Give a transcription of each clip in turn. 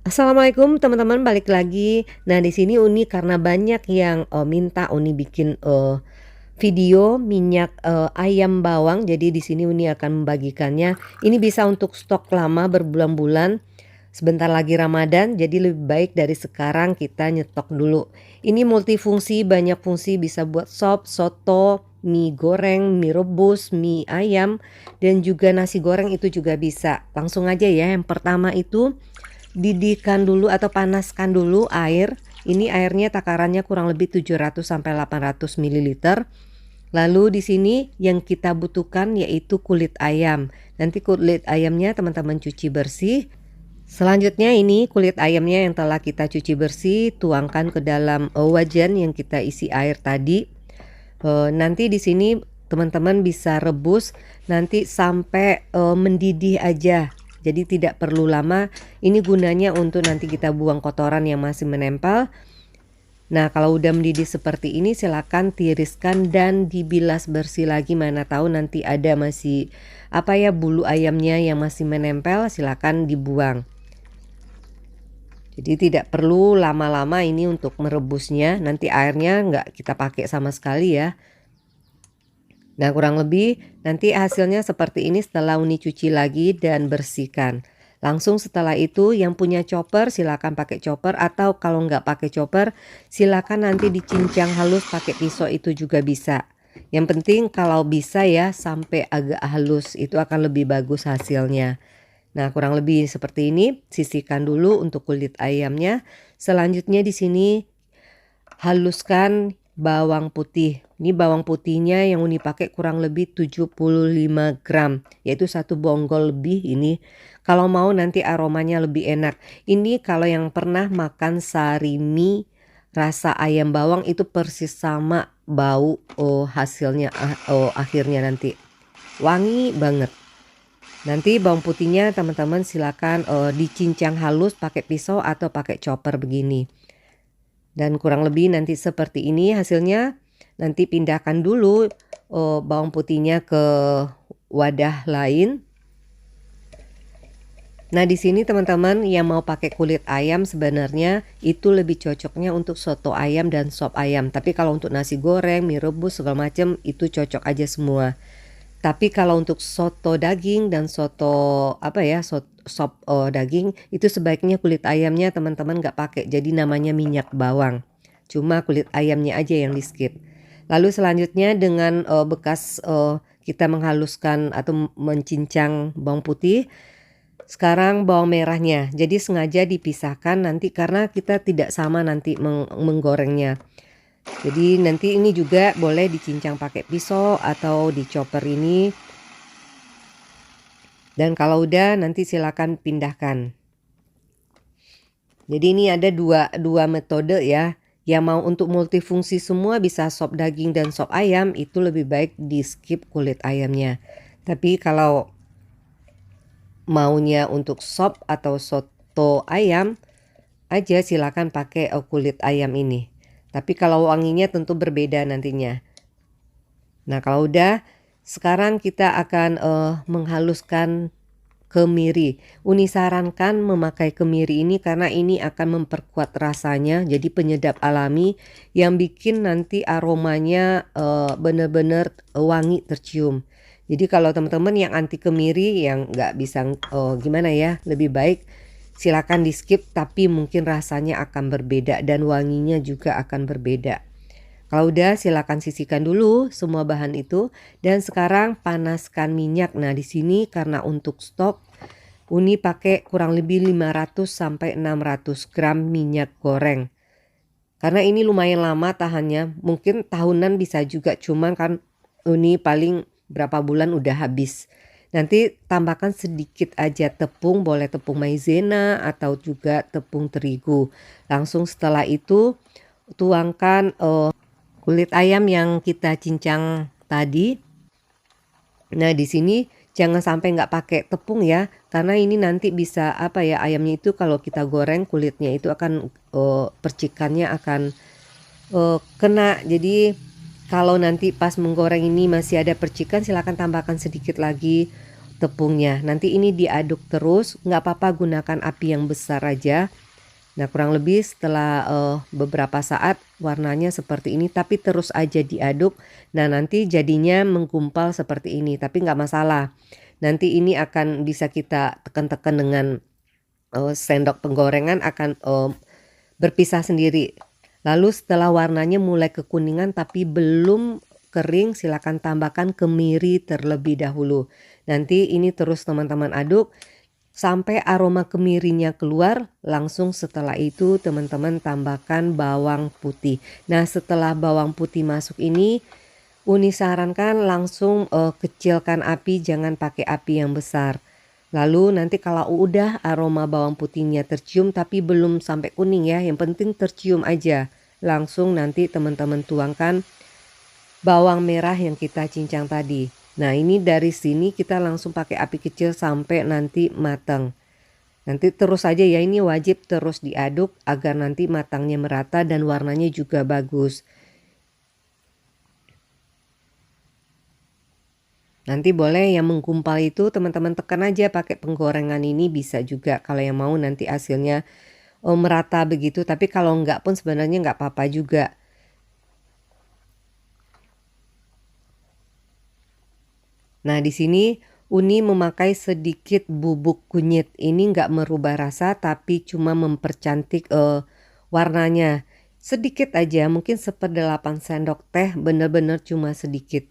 Assalamualaikum teman-teman, balik lagi. Nah, di sini Uni karena banyak yang, minta Uni bikin, video minyak, ayam bawang, jadi di sini Uni akan membagikannya. Ini bisa untuk stok lama berbulan-bulan, sebentar lagi Ramadan, jadi lebih baik dari sekarang kita nyetok dulu. Ini multifungsi, banyak fungsi, bisa buat sop, soto, mie goreng, mie rebus, mie ayam, dan juga nasi goreng itu juga bisa. Langsung aja ya, yang pertama itu didihkan dulu atau panaskan dulu air. Ini airnya takarannya kurang lebih 700 sampai 800 mililiter. Lalu di sini yang kita butuhkan yaitu kulit ayam. Nanti kulit ayamnya teman-teman cuci bersih. Selanjutnya ini kulit ayamnya yang telah kita cuci bersih, tuangkan ke dalam wajan yang kita isi air tadi. Nanti di sini teman-teman bisa rebus nanti sampai mendidih aja. Jadi tidak perlu lama, ini gunanya untuk nanti kita buang kotoran yang masih menempel. Nah, kalau udah mendidih seperti ini silakan tiriskan dan dibilas bersih lagi, mana tahu nanti ada masih bulu ayamnya yang masih menempel, silakan dibuang. Jadi tidak perlu lama-lama ini untuk merebusnya, nanti airnya nggak kita pakai sama sekali ya. Nah, kurang lebih nanti hasilnya seperti ini setelah Uni cuci lagi dan bersihkan. Langsung setelah itu yang punya chopper silakan pakai chopper, atau kalau nggak pakai chopper silakan nanti dicincang halus pakai pisau itu juga bisa. Yang penting kalau bisa ya sampai agak halus, itu akan lebih bagus hasilnya. Nah, kurang lebih seperti ini. Sisihkan dulu untuk kulit ayamnya. Selanjutnya di sini haluskan bawang putih. Ini bawang putihnya yang Uni pakai kurang lebih 75 gram, yaitu satu bonggol lebih ini. Kalau mau nanti aromanya lebih enak. Ini kalau yang pernah makan sarimi rasa ayam bawang itu persis sama bau hasilnya akhirnya nanti. Wangi banget. Nanti bawang putihnya teman-teman silakan dicincang halus pakai pisau atau pakai chopper begini. Dan kurang lebih nanti seperti ini hasilnya. Nanti pindahkan dulu bawang putihnya ke wadah lain. Nah, di sini teman-teman yang mau pakai kulit ayam sebenarnya itu lebih cocoknya untuk soto ayam dan sop ayam. Tapi kalau untuk nasi goreng, mie rebus segala macam itu cocok aja semua. Tapi kalau untuk soto daging dan soto sop daging itu sebaiknya kulit ayamnya teman-teman nggak pakai. Jadi namanya minyak bawang. Cuma kulit ayamnya aja yang di skip. Lalu selanjutnya dengan bekas kita menghaluskan atau mencincang bawang putih. Sekarang bawang merahnya. Jadi sengaja dipisahkan nanti karena kita tidak sama nanti menggorengnya. Jadi nanti ini juga boleh dicincang pakai pisau atau di chopper ini. Dan kalau udah nanti silakan pindahkan. Jadi ini ada dua metode ya. Yang mau untuk multifungsi semua bisa sop daging dan sop ayam, itu lebih baik di skip kulit ayamnya. Tapi kalau maunya untuk sop atau soto ayam aja silakan pakai kulit ayam ini. Tapi kalau wanginya tentu berbeda nantinya. Nah, kalau udah sekarang kita akan menghaluskan kemiri. Uni sarankan memakai kemiri ini karena ini akan memperkuat rasanya, jadi penyedap alami yang bikin nanti aromanya bener-bener wangi tercium. Jadi kalau teman-teman yang anti kemiri yang nggak bisa gimana ya, lebih baik silakan di skip, tapi mungkin rasanya akan berbeda dan wanginya juga akan berbeda. Kalau udah silakan sisihkan dulu semua bahan itu dan sekarang panaskan minyak. Nah, di sini karena untuk stok Uni pakai kurang lebih 500 sampai 600 gram minyak goreng. Karena ini lumayan lama tahannya, mungkin tahunan bisa juga, cuman kan Uni paling berapa bulan udah habis. Nanti tambahkan sedikit aja tepung, boleh tepung maizena atau juga tepung terigu. Langsung setelah itu tuangkan kulit ayam yang kita cincang tadi. Nah, di sini jangan sampai nggak pakai tepung ya, karena ini nanti bisa ayamnya itu kalau kita goreng kulitnya itu akan percikannya akan kena. Jadi kalau nanti pas menggoreng ini masih ada percikan, silakan tambahkan sedikit lagi tepungnya. Nanti ini diaduk terus, nggak apa-apa gunakan api yang besar aja. Nah, kurang lebih setelah, beberapa saat warnanya seperti ini, tapi terus aja diaduk. Nah, nanti jadinya menggumpal seperti ini, tapi nggak masalah. Nanti ini akan bisa kita tekan-tekan dengan, sendok penggorengan akan, berpisah sendiri. Lalu setelah warnanya mulai kekuningan tapi belum kering, silakan tambahkan kemiri terlebih dahulu. Nanti ini terus teman-teman aduk sampai aroma kemirinya keluar, langsung setelah itu teman-teman tambahkan bawang putih. Nah, setelah bawang putih masuk ini, Uni sarankan langsung, kecilkan api, jangan pakai api yang besar. Lalu nanti kalau udah aroma bawang putihnya tercium tapi belum sampai kuning ya, yang penting tercium aja. Langsung nanti teman-teman tuangkan bawang merah yang kita cincang tadi. Nah, ini dari sini kita langsung pakai api kecil sampai nanti matang. Nanti terus aja ya, ini wajib terus diaduk agar nanti matangnya merata dan warnanya juga bagus. Nanti boleh yang menggumpal itu teman-teman tekan aja pakai penggorengan ini bisa juga kalau yang mau nanti hasilnya, merata begitu, tapi kalau enggak pun sebenarnya nggak apa-apa juga. Nah, di sini Uni memakai sedikit bubuk kunyit. Ini nggak merubah rasa tapi cuma mempercantik, warnanya. Sedikit aja, mungkin 1/8 sendok teh, bener-bener cuma sedikit.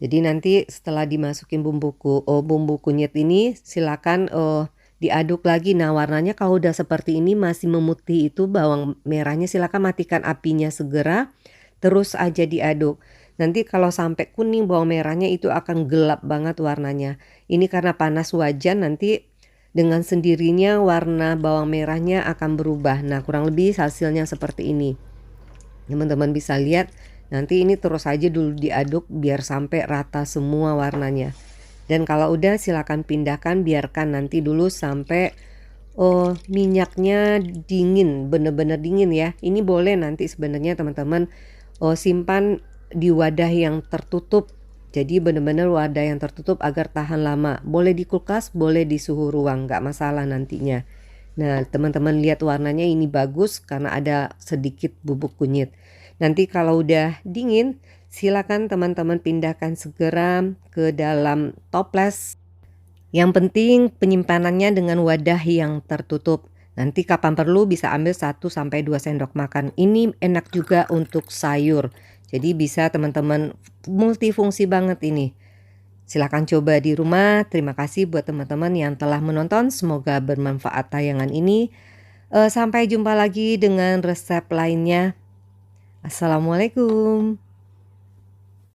Jadi nanti setelah dimasukin bumbu kunyit ini silakan, diaduk lagi. Nah, warnanya kalau udah seperti ini masih memutih itu bawang merahnya, silakan matikan apinya segera, terus aja diaduk. Nanti kalau sampai kuning bawang merahnya itu akan gelap banget warnanya. Ini karena panas wajan, nanti dengan sendirinya warna bawang merahnya akan berubah. Nah, kurang lebih hasilnya seperti ini. Teman-teman bisa lihat, nanti ini terus aja dulu diaduk biar sampai rata semua warnanya. Dan kalau udah silakan pindahkan, biarkan nanti dulu sampai, minyaknya dingin, bener-bener dingin ya. Ini boleh nanti sebenarnya teman-teman, simpan di wadah yang tertutup. Jadi bener-bener wadah yang tertutup agar tahan lama. Boleh di kulkas, boleh di suhu ruang, nggak masalah nantinya. Nah, teman-teman lihat warnanya ini bagus karena ada sedikit bubuk kunyit. Nanti kalau udah dingin, silakan teman-teman pindahkan segera ke dalam toples. Yang penting penyimpanannya dengan wadah yang tertutup. Nanti kapan perlu bisa ambil 1 sampai 2 sendok makan. Ini enak juga untuk sayur. Jadi bisa teman-teman multifungsi banget ini. Silakan coba di rumah. Terima kasih buat teman-teman yang telah menonton. Semoga bermanfaat tayangan ini. Sampai jumpa lagi dengan resep lainnya. Assalamualaikum.